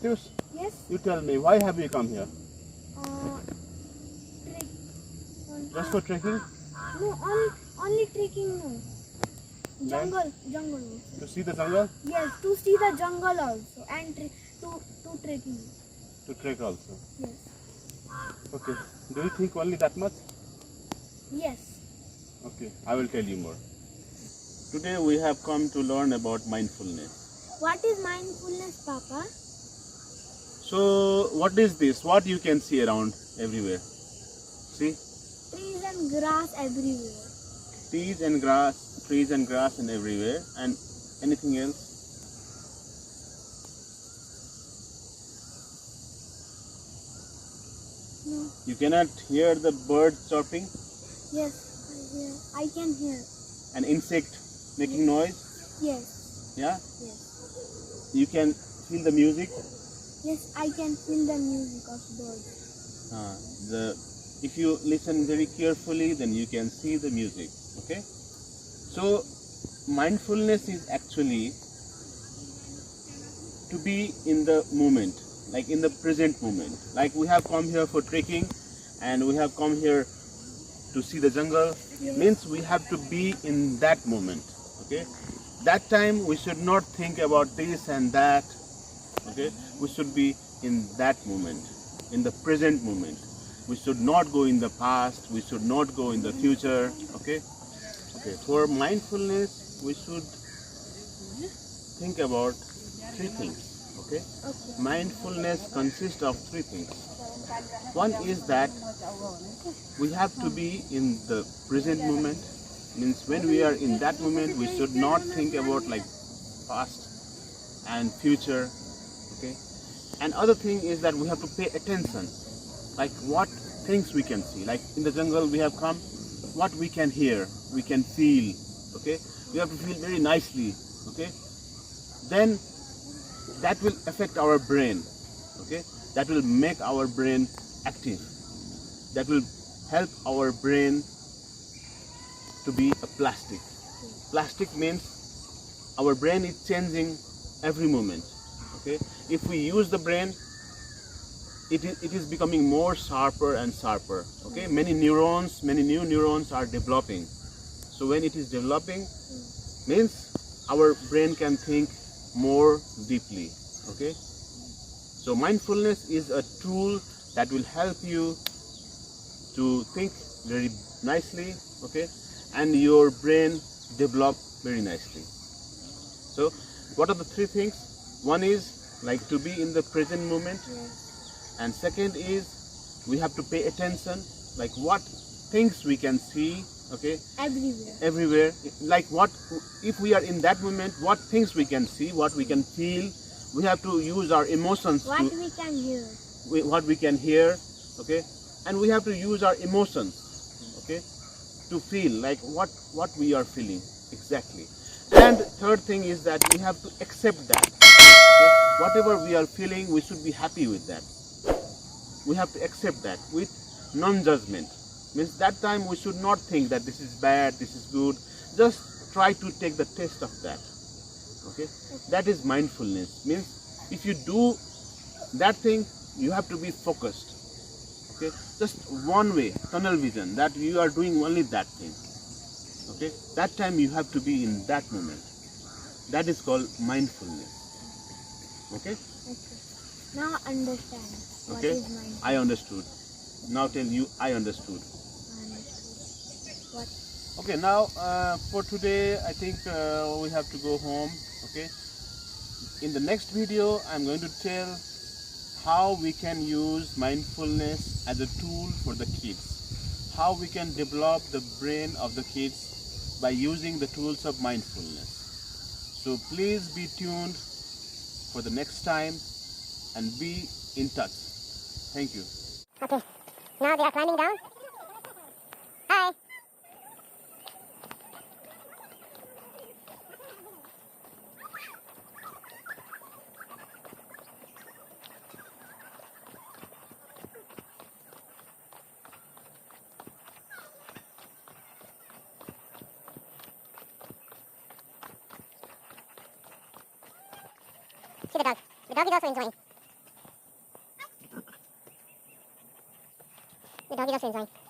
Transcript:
Matthews, Yes. you tell me, why have you come here? Trek. Just for trekking? No, only trekking. No. Jungle. To see the jungle? Yes, to see the jungle also and to trekking. To trek also. Yes. Okay. Do you think only that much? Yes. Okay, I will tell you more. Today we have come to learn about mindfulness. What is mindfulness, Papa? So, what is this? What you can see around everywhere? See? Trees and grass everywhere. Trees and grass and everywhere. And anything else? No. You cannot hear the bird chirping? Yes, I can hear. An insect making noise? Yes. Yeah? Yes. You can feel the music? Yes, I can feel the music of birds. If you listen very carefully, then you can see the music. Okay? So, mindfulness is actually to be in the moment, like in the present moment. Like we have come here for trekking and we have come here to see the jungle. Yes. Means we have to be in that moment. Okay? That time we should not think about this and that. Okay? We should be in that moment, in the present moment. We should not go in the past, we should not go in the future. Okay? Okay, for mindfulness, we should think about three things. Okay? Okay. Mindfulness consists of three things. One is that we have to be in the present moment. Means when we are in that moment, we should not think about like past and future. Okay? And other thing is that we have to pay attention. Like what things we can see. Like in the jungle we have come, what we can hear, we can feel. Okay? We have to feel very nicely. Okay? Then that will affect our brain. Okay? That will make our brain active. That will help our brain to be a plastic. Plastic means our brain is changing every moment. Okay? If we use the brain, it is becoming more sharper and sharper. Okay? Many new neurons are developing. So when it is developing, means our brain can think more deeply. Okay? So mindfulness is a tool that will help you to think very nicely, okay, and your brain develop very nicely. So what are the three things? One is like to be in the present moment, Yes. and second is we have to pay attention, like what things we can see, okay, everywhere, like what if we are in that moment, what things we can see, what we can feel. We have to use our emotions What we can hear. what we can hear, okay, and we have to use our emotions, okay, to feel like what we are feeling exactly. And third thing is that we have to accept that, okay? Whatever we are feeling, we should be happy with that. We have to accept that with non-judgment. Means that time we should not think that this is bad, this is good. Just try to take the taste of that. Okay? That is mindfulness. Means if you do that thing, you have to be focused. Okay? Just one way, tunnel vision, that you are doing only that thing. Okay? That time you have to be in that moment. That is called mindfulness. Okay? Okay. Now understand what Okay? is mindfulness. I understood. Now tell you, I understood. What? Okay, now for today, I think we have to go home. Okay. In the next video, I'm going to tell how we can use mindfulness as a tool for the kids. How we can develop the brain of the kids by using the tools of mindfulness. So please be tuned for the next time and be in touch. Thank you. Okay, now they are climbing down. Hi. See the dog. The dog is also enjoying. The dog is also enjoying.